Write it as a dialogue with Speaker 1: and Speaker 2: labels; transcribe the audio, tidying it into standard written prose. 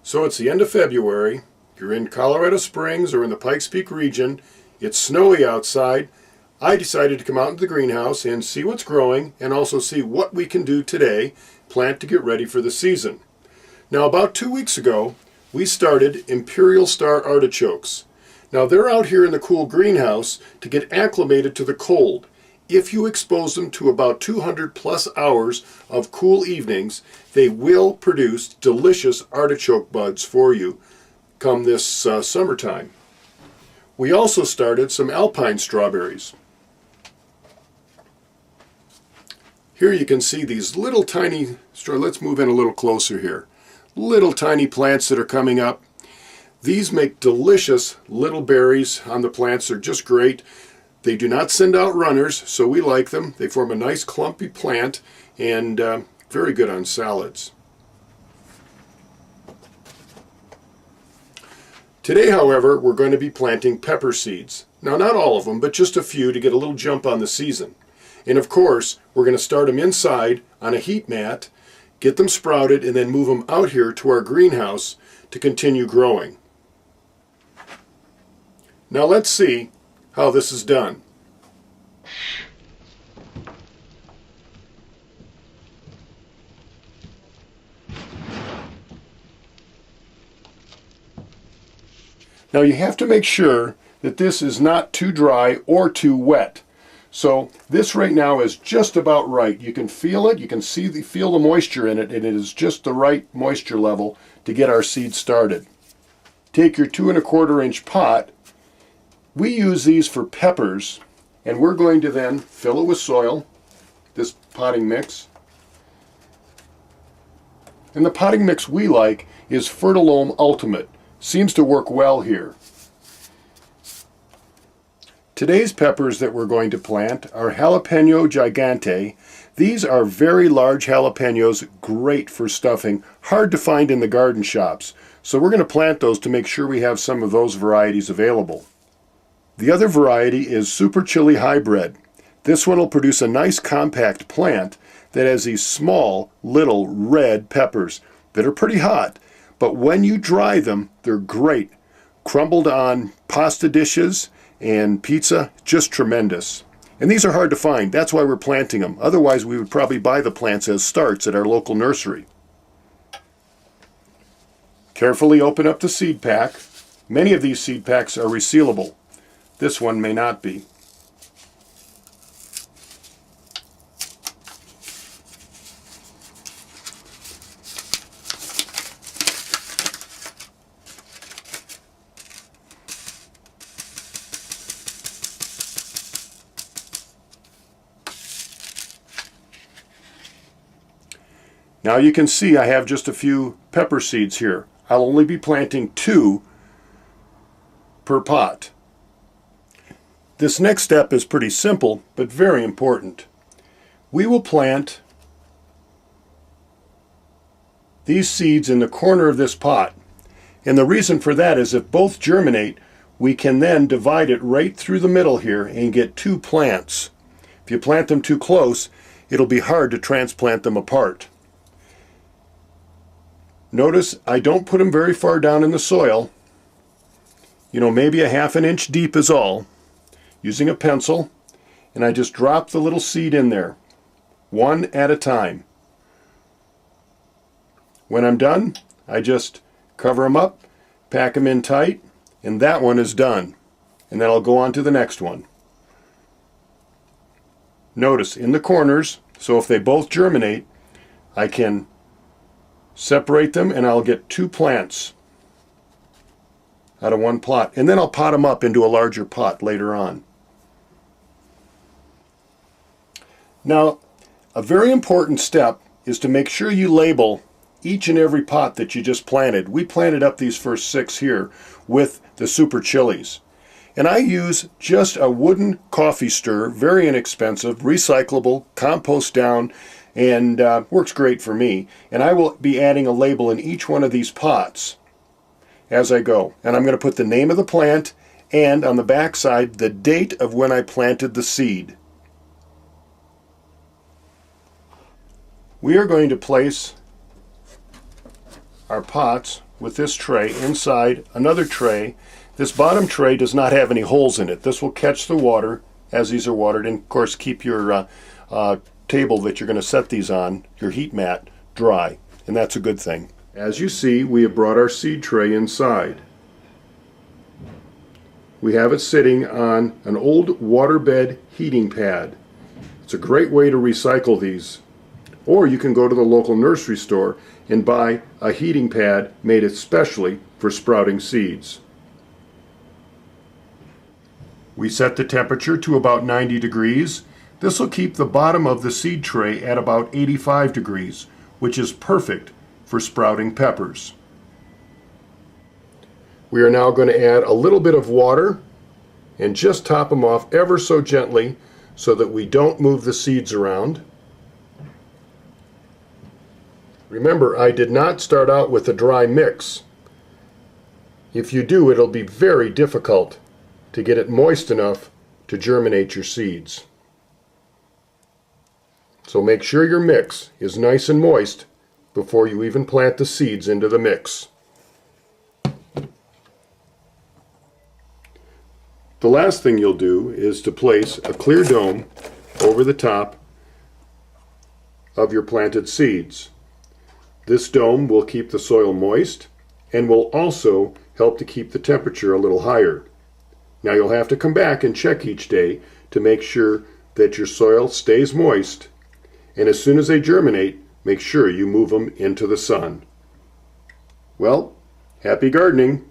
Speaker 1: So it's the end of February, you're in Colorado Springs or in the Pikes Peak region, it's snowy outside. I decided to come out into the greenhouse and see what's growing and also see what we can do today, plant to get ready for the season. Now about 2 weeks ago, we started Imperial Star artichokes. Now they're out here in the cool greenhouse to get acclimated to the cold. If you expose them to about 200 plus hours of cool evenings, they will produce delicious artichoke buds for you come this summertime. We also started some alpine strawberries. Here you can see these little tiny, let's move in a little closer here, little tiny plants that are coming up. These make delicious little berries on the plants. They're just great. They do not send out runners, so we like them. They form a nice clumpy plant and very good on salads. Today, however, we're going to be planting pepper seeds. Now, not all of them, but just a few to get a little jump on the season. And of course, we're going to start them inside on a heat mat, get them sprouted, and then move them out here to our greenhouse to continue growing. Now let's see how this is done. Now you have to make sure that this is not too dry or too wet. So this right now is just about right. You can feel it, you can feel the moisture in it, and it is just the right moisture level to get our seeds started. Take your 2 1/4 inch pot. We use these for peppers, and we're going to then fill it with soil, this potting mix. And the potting mix we like is Fertilome Ultimate. Seems to work well here. Today's peppers that we're going to plant are Jalapeno Gigante. These are very large jalapenos, great for stuffing, hard to find in the garden shops. So we're going to plant those to make sure we have some of those varieties available. The other variety is Super Chili Hybrid. This one will produce a nice compact plant that has these small little red peppers that are pretty hot, but when you dry them, they're great. Crumbled on pasta dishes and pizza, just tremendous. And these are hard to find, that's why we're planting them. Otherwise we would probably buy the plants as starts at our local nursery. Carefully open up the seed pack. Many of these seed packs are resealable. This one may not be. Now you can see I have just a few pepper seeds here. I'll only be planting 2 per pot. This next step is pretty simple, but very important. We will plant these seeds in the corner of this pot. And the reason for that is if both germinate, we can then divide it right through the middle here and get 2 plants. If you plant them too close, it'll be hard to transplant them apart. Notice I don't put them very far down in the soil. You know, maybe a 1/2 inch deep is all. Using a pencil, and I just drop the little seed in there, one at a time. When I'm done, I just cover them up, pack them in tight, and that one is done. And then I'll go on to the next one. Notice in the corners, so if they both germinate, I can separate them and I'll get 2 plants out of one plot. And then I'll pot them up into a larger pot later on. Now, a very important step is to make sure you label each and every pot that you just planted. We planted up these first 6 here with the super chilies. And I use just a wooden coffee stir, very inexpensive, recyclable, compost down, and works great for me. And I will be adding a label in each one of these pots as I go. And I'm going to put the name of the plant and on the back side the date of when I planted the seed. We are going to place our pots with this tray inside another tray. This bottom tray does not have any holes in it. This will catch the water as these are watered, and of course keep your table that you're going to set these on, your heat mat, dry, and that's a good thing. As you see, we have brought our seed tray inside. We have it sitting on an old waterbed heating pad. It's a great way to recycle these. Or you can go to the local nursery store and buy a heating pad made especially for sprouting seeds. We set the temperature to about 90 degrees. This will keep the bottom of the seed tray at about 85 degrees, which is perfect for sprouting peppers. We are now going to add a little bit of water and just top them off ever so gently so that we don't move the seeds around. Remember, I did not start out with a dry mix. If you do, it'll be very difficult to get it moist enough to germinate your seeds. So make sure your mix is nice and moist before you even plant the seeds into the mix. The last thing you'll do is to place a clear dome over the top of your planted seeds. This dome will keep the soil moist and will also help to keep the temperature a little higher. Now you'll have to come back and check each day to make sure that your soil stays moist, and as soon as they germinate, make sure you move them into the sun. Well, happy gardening!